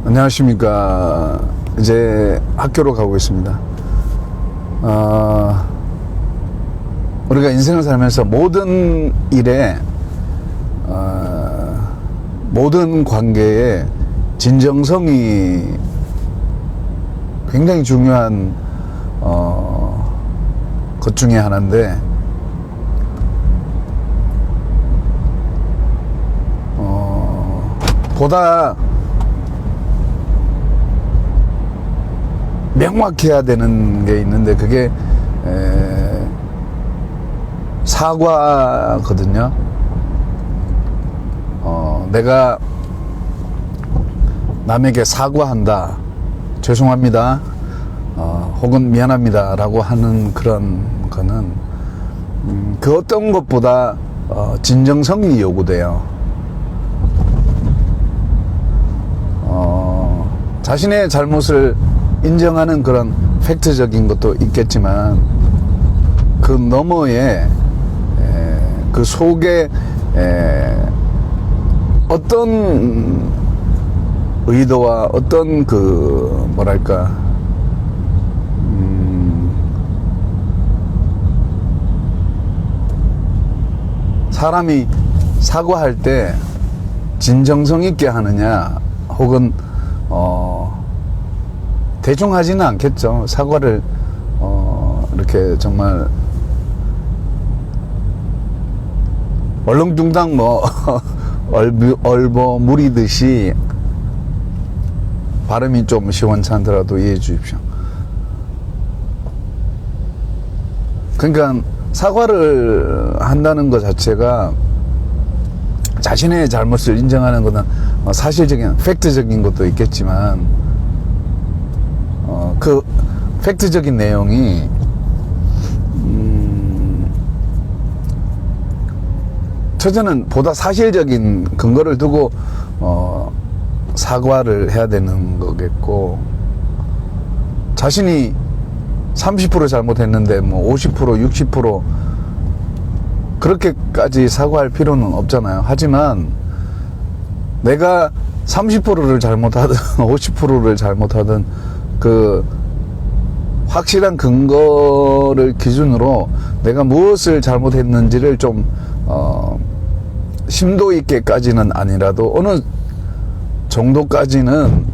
안녕하십니까. 이제 학교로 가고 있습니다. 우리가 인생을 살면서 모든 일에, 모든 관계에 진정성이 굉장히 중요한 것 중에 하나인데, 보다 명확해야 되는 게 있는데, 그게 사과거든요. 내가 남에게 사과한다, 죄송합니다, 혹은 미안합니다 라고 하는 그런 거는 그 어떤 것보다 진정성이 요구돼요. 자신의 잘못을 인정하는 그런 팩트적인 것도 있겠지만, 그 너머에 그 속에 어떤 의도와 어떤 그 뭐랄까 사람이 사과할 때 진정성 있게 하느냐, 혹은 대충 하지는 않겠죠. 사과를 이렇게 정말 얼렁뚱땅 얼버무리듯이, 발음이 좀 시원찮더라도 이해해 주십시오. 그러니까 사과를 한다는 것 자체가 자신의 잘못을 인정하는 것은 사실적인 팩트적인 것도 있겠지만, 그 팩트적인 내용이 첫째는 보다 사실적인 근거를 두고 사과를 해야 되는 거겠고, 자신이 30% 잘못했는데 뭐 50%, 60% 그렇게까지 사과할 필요는 없잖아요. 하지만 내가 30%를 잘못하든 50%를 잘못하든 그 확실한 근거를 기준으로 내가 무엇을 잘못했는지를 좀 심도 있게까지는 아니라도 어느 정도까지는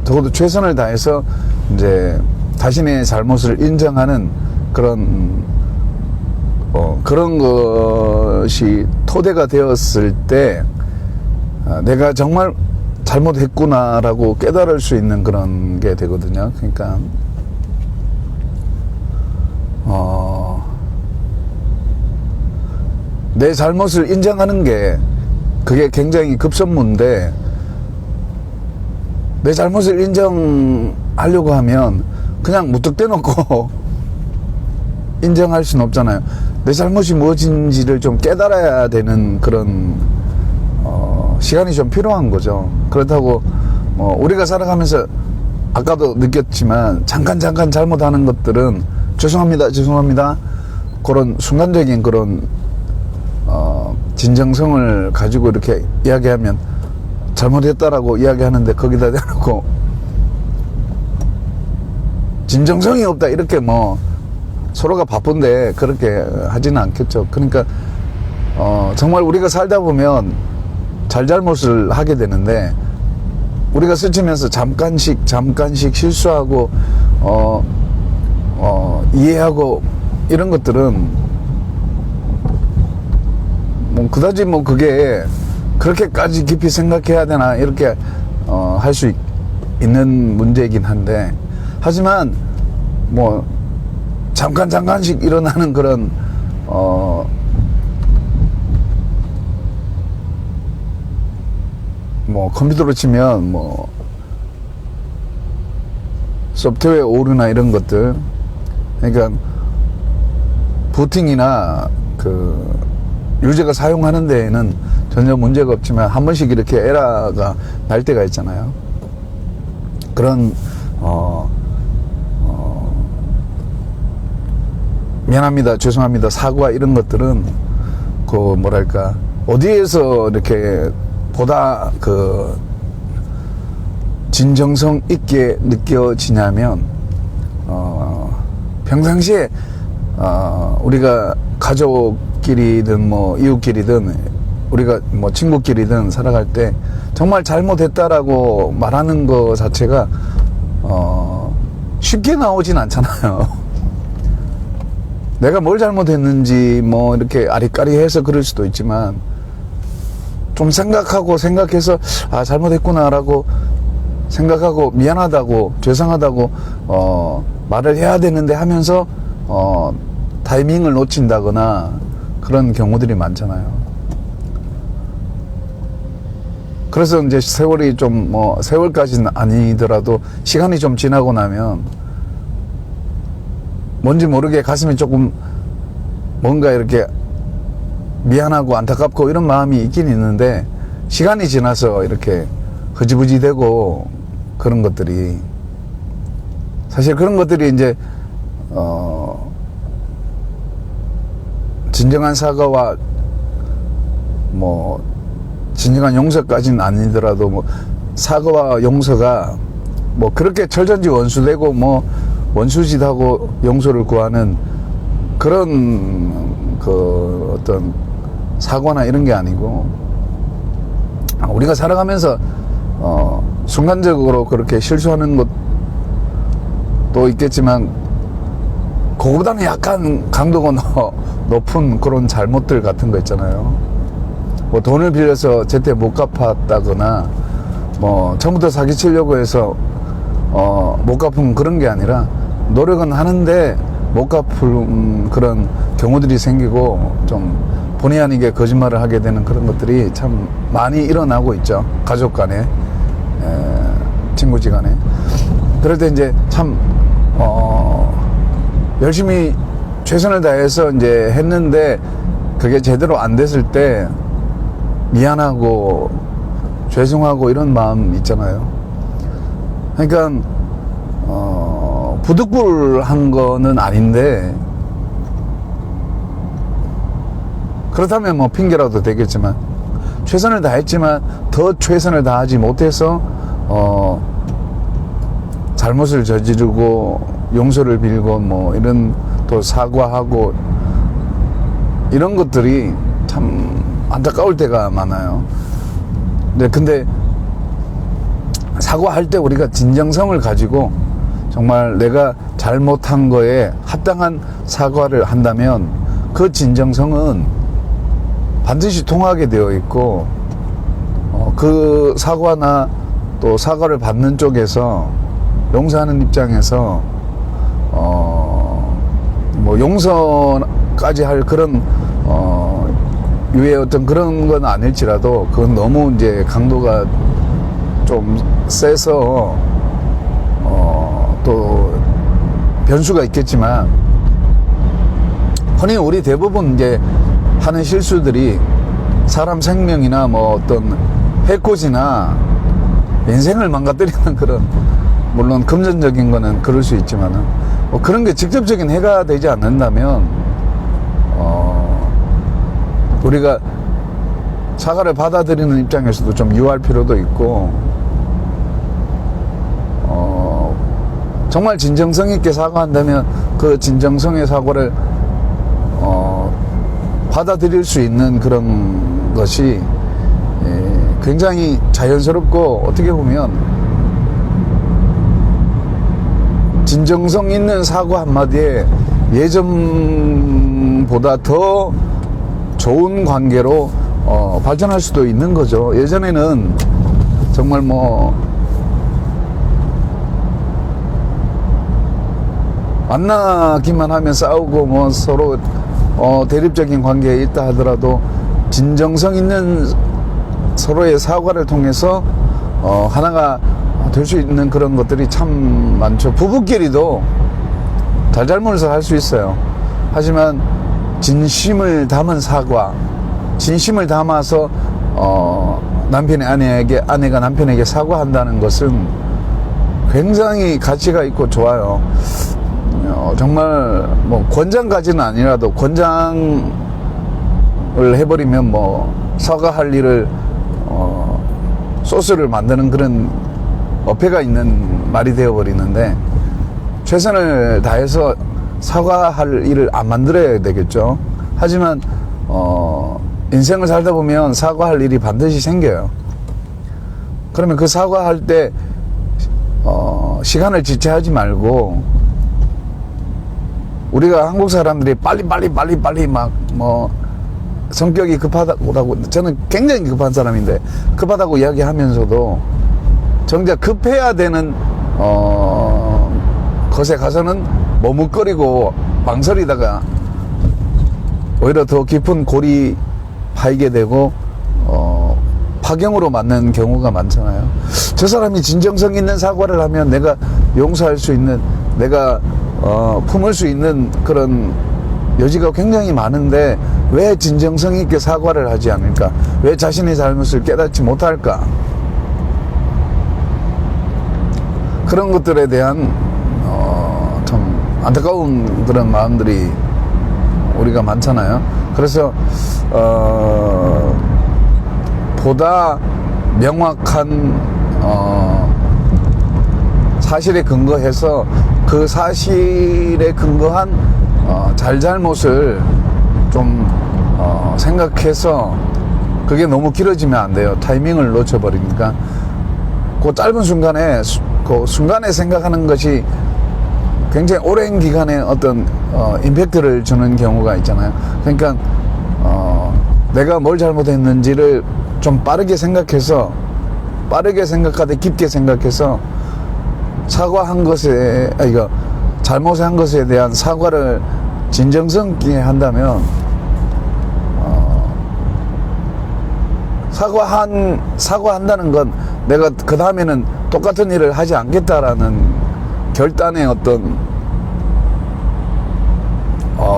적어도 최선을 다해서 이제 자신의 잘못을 인정하는 그런 그런 것이 토대가 되었을 때 내가 정말 잘못했구나라고 깨달을 수 있는 그런 게 되거든요. 그러니까 내 잘못을 인정하는 게 그게 굉장히 급선무인데, 내 잘못을 인정하려고 하면 그냥 무턱대놓고 인정할 수는 없잖아요. 내 잘못이 무엇인지를 좀 깨달아야 되는 그런 시간이 좀 필요한 거죠. 그렇다고 우리가 살아가면서 아까도 느꼈지만 잠깐 잘못하는 것들은 죄송합니다 그런 순간적인 그런 진정성을 가지고 이렇게 이야기하면 잘못했다라고 이야기하는데, 거기다 대놓고 진정성이 없다 이렇게 서로가 바쁜데 그렇게 하지는 않겠죠. 그러니까 정말 우리가 살다 보면 잘못을 하게 되는데, 우리가 스치면서 잠깐씩 실수하고 이해하고 이런 것들은 그다지 그게 그렇게까지 깊이 생각해야 되나 이렇게 할 수 있는 문제이긴 한데, 하지만 잠깐씩 일어나는 그런 컴퓨터로 치면 소프트웨어 오류나 이런 것들, 그러니까 부팅이나 그 유저가 사용하는 데에는 전혀 문제가 없지만 한 번씩 이렇게 에러가 날 때가 있잖아요. 그런 미안합니다, 죄송합니다, 사과 이런 것들은 그 뭐랄까 어디에서 이렇게 보다 그 진정성 있게 느껴지냐면 평상시에 우리가 가족끼리든 뭐 이웃끼리든 우리가 뭐 친구끼리든 살아갈 때 정말 잘못했다라고 말하는 거 자체가 쉽게 나오진 않잖아요. 내가 뭘 잘못했는지 뭐 이렇게 아리까리해서 그럴 수도 있지만 좀 생각해서 잘못했구나라고 생각하고 미안하다고 죄송하다고 말을 해야 되는데 하면서 타이밍을 놓친다거나 그런 경우들이 많잖아요. 그래서 이제 세월이 좀 뭐 세월까지는 아니더라도 시간이 좀 지나고 나면 뭔지 모르게 가슴이 조금 뭔가 이렇게 미안하고 안타깝고 이런 마음이 있긴 있는데 시간이 지나서 이렇게 흐지부지 되고 그런 것들이 사실 그런 것들이 이제 진정한 사과와 뭐 진정한 용서까지는 아니더라도 뭐 사과와 용서가 뭐 그렇게 철전지 원수되고 뭐 원수짓하고 용서를 구하는 그런 그 어떤 사과나 이런 게 아니고 우리가 살아가면서 순간적으로 그렇게 실수하는 것도 있겠지만 그거보다는 약간 강도가 높은 그런 잘못들 같은 거 있잖아요. 뭐 돈을 빌려서 제때 못 갚았다거나 뭐 처음부터 사기치려고 해서 못 갚은 그런 게 아니라 노력은 하는데 못 갚은 그런 경우들이 생기고 좀 본의 아니게 거짓말을 하게 되는 그런 것들이 참 많이 일어나고 있죠. 가족 간에 친구지간에. 그럴 때 이제 참 열심히 최선을 다해서 이제 했는데 그게 제대로 안 됐을 때 미안하고 죄송하고 이런 마음 있잖아요. 그러니까 부득불한 거는 아닌데 그렇다면 뭐 핑계라도 되겠지만 최선을 다했지만 더 최선을 다하지 못해서 잘못을 저지르고 용서를 빌고 뭐 이런 또 사과하고 이런 것들이 참 안타까울 때가 많아요. 근데 사과할 때 우리가 진정성을 가지고 정말 내가 잘못한 거에 합당한 사과를 한다면 그 진정성은 반드시 통하게 되어 있고 그 사과나 또 사과를 받는 쪽에서 용서하는 입장에서 뭐 용서까지 할 그런 유의 어떤 그런 건 아닐지라도 그건 너무 이제 강도가 좀 세서 또 변수가 있겠지만 흔히 우리 대부분 이제 하는 실수들이 사람 생명이나 뭐 어떤 해코지나 인생을 망가뜨리는 그런 물론 금전적인 거는 그럴 수 있지만은 뭐 그런 게 직접적인 해가 되지 않는다면 우리가 사과를 받아들이는 입장에서도 좀 유할 필요도 있고 정말 진정성 있게 사과한다면 그 진정성의 사과를 받아들일 수 있는 그런 것이 굉장히 자연스럽고 어떻게 보면 진정성 있는 사과 한마디에 예전보다 더 좋은 관계로 발전할 수도 있는 거죠. 예전에는 정말 뭐 만나기만 하면 싸우고 뭐 서로 대립적인 관계에 있다 하더라도 진정성 있는 서로의 사과를 통해서 하나가 될 수 있는 그런 것들이 참 많죠. 부부끼리도 잘잘못을 할 수 있어요. 하지만 진심을 담은 사과, 진심을 담아서 남편이 아내가 남편에게 사과한다는 것은 굉장히 가치가 있고 좋아요. 정말 뭐 권장까지는 아니라도 권장을 해버리면 뭐 사과할 일을 소스를 만드는 그런 어폐가 있는 말이 되어버리는데, 최선을 다해서 사과할 일을 안 만들어야 되겠죠. 하지만 인생을 살다 보면 사과할 일이 반드시 생겨요. 그러면 그 사과할 때 시간을 지체하지 말고, 우리가 한국 사람들이 빨리 막 성격이 급하다고, 저는 굉장히 급한 사람인데 급하다고 이야기하면서도 정작 급해야 되는 것에 가서는 머뭇거리고 망설이다가 오히려 더 깊은 골이 파이게 되고 파경으로 맞는 경우가 많잖아요. 저 사람이 진정성 있는 사과를 하면 내가 용서할 수 있는, 내가 품을 수 있는 그런 여지가 굉장히 많은데 왜 진정성 있게 사과를 하지 않을까? 왜 자신의 잘못을 깨닫지 못할까? 그런 것들에 대한 참 안타까운 그런 마음들이 우리가 많잖아요. 그래서 보다 명확한 사실에 근거해서 그 사실에 근거한 잘잘못을 좀 생각해서, 그게 너무 길어지면 안 돼요. 타이밍을 놓쳐버리니까. 그 짧은 순간에 그 순간에 생각하는 것이 굉장히 오랜 기간에 어떤 임팩트를 주는 경우가 있잖아요. 그러니까 내가 뭘 잘못했는지를 좀 빠르게 생각하되 깊게 생각해서 사과한 것에, 이거 잘못한 것에 대한 사과를 진정성 있게 한다면 사과한다는 건 내가 그 다음에는 똑같은 일을 하지 않겠다라는 결단의 어떤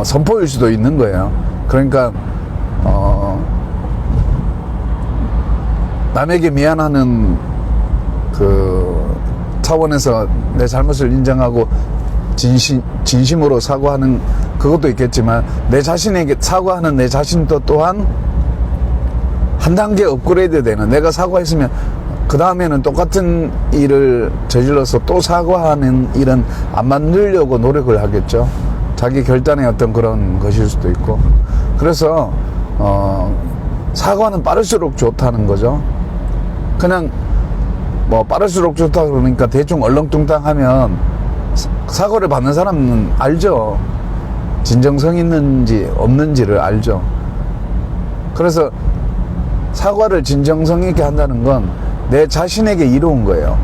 선포일 수도 있는 거예요. 그러니까 남에게 미안하는 그 차원에서 내 잘못을 인정하고 진심으로 사과하는 그것도 있겠지만, 내 자신에게 사과하는 내 자신도 또한 한 단계 업그레이드 되는, 내가 사과했으면 그 다음에는 똑같은 일을 저질러서 또 사과하는 일은 안 만들려고 노력을 하겠죠. 자기 결단의 어떤 그런 것일 수도 있고. 그래서 사과는 빠를수록 좋다는 거죠. 그냥 빠를수록 좋다 그러니까 대충 얼렁뚱땅 하면 사과를 받는 사람은 알죠. 진정성 있는지 없는지를 알죠. 그래서 사과를 진정성 있게 한다는 건 내 자신에게 이로운 거예요.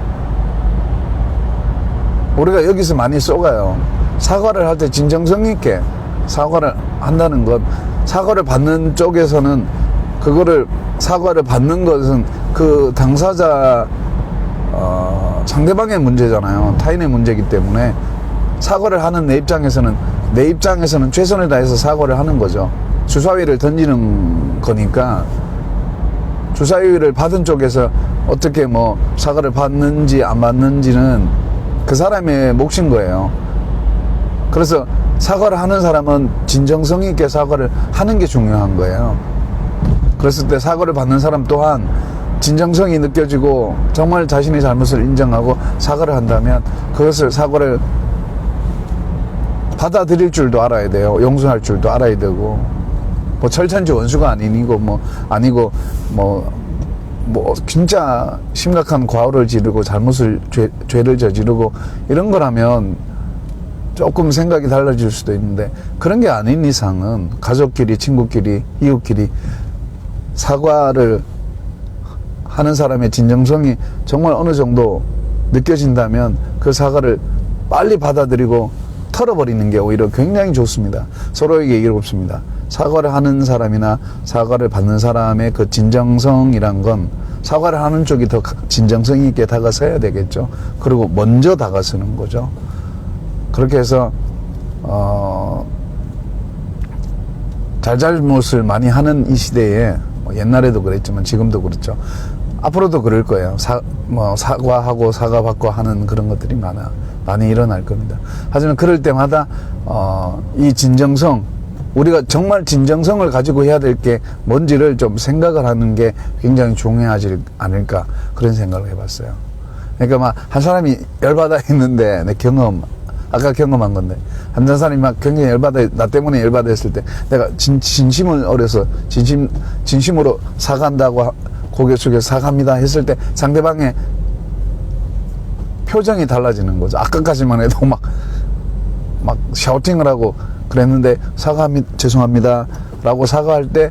우리가 여기서 많이 쏘가요. 사과를 할 때 진정성 있게 사과를 한다는 건, 사과를 받는 쪽에서는 그거를, 사과를 받는 것은 그 당사자 상대방의 문제잖아요. 타인의 문제이기 때문에 사과를 하는 내 입장에서는 최선을 다해서 사과를 하는 거죠. 주사위를 던지는 거니까 주사위를 받은 쪽에서 어떻게 사과를 받는지 안 받는지는 그 사람의 몫인 거예요. 그래서 사과를 하는 사람은 진정성 있게 사과를 하는 게 중요한 거예요. 그랬을 때 사과를 받는 사람 또한 진정성이 느껴지고 정말 자신의 잘못을 인정하고 사과를 한다면, 사과를 받아들일 줄도 알아야 돼요. 용서할 줄도 알아야 되고, 철천지 원수가 아니고 진짜 심각한 과오를 지르고 죄를 저지르고 이런 거라면 조금 생각이 달라질 수도 있는데, 그런 게 아닌 이상은 가족끼리, 친구끼리, 이웃끼리 사과를 하는 사람의 진정성이 정말 어느 정도 느껴진다면 그 사과를 빨리 받아들이고 털어버리는 게 오히려 굉장히 좋습니다. 서로에게 이롭습니다. 사과를 하는 사람이나 사과를 받는 사람의 그 진정성이란 건, 사과를 하는 쪽이 더 진정성 있게 다가서야 되겠죠. 그리고 먼저 다가서는 거죠. 그렇게 해서 잘잘못을 많이 하는 이 시대에, 옛날에도 그랬지만 지금도 그렇죠. 앞으로도 그럴 거예요. 사과하고 사과받고 하는 그런 것들이 많이 일어날 겁니다. 하지만 그럴 때마다 이 진정성, 우리가 정말 진정성을 가지고 해야 될 게 뭔지를 좀 생각을 하는 게 굉장히 중요하지 않을까 그런 생각을 해봤어요. 그러니까 막 한 사람이 열받아 있는데 내 경험 아까 경험한 건데 한 사람이 막 굉장히 열받아 나 때문에 열받아 했을 때 내가 진심을 어려서 진심으로 사과한다고 고개 숙여 사과합니다 했을 때 상대방의 표정이 달라지는 거죠. 아까까지만 해도 막 샤우팅을 하고 그랬는데 죄송합니다 라고 사과할 때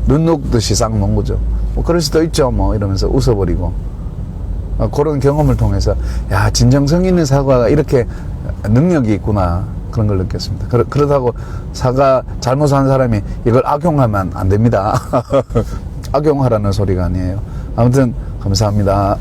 눈 녹듯이 싹 놓은 거죠. 뭐 그럴 수도 있죠 뭐 이러면서 웃어버리고 그런 경험을 통해서 야 진정성 있는 사과가 이렇게 능력이 있구나 그런 걸 느꼈습니다. 그렇다고 사과 잘못한 사람이 이걸 악용하면 안 됩니다. 악용하라는 소리가 아니에요. 아무튼 감사합니다.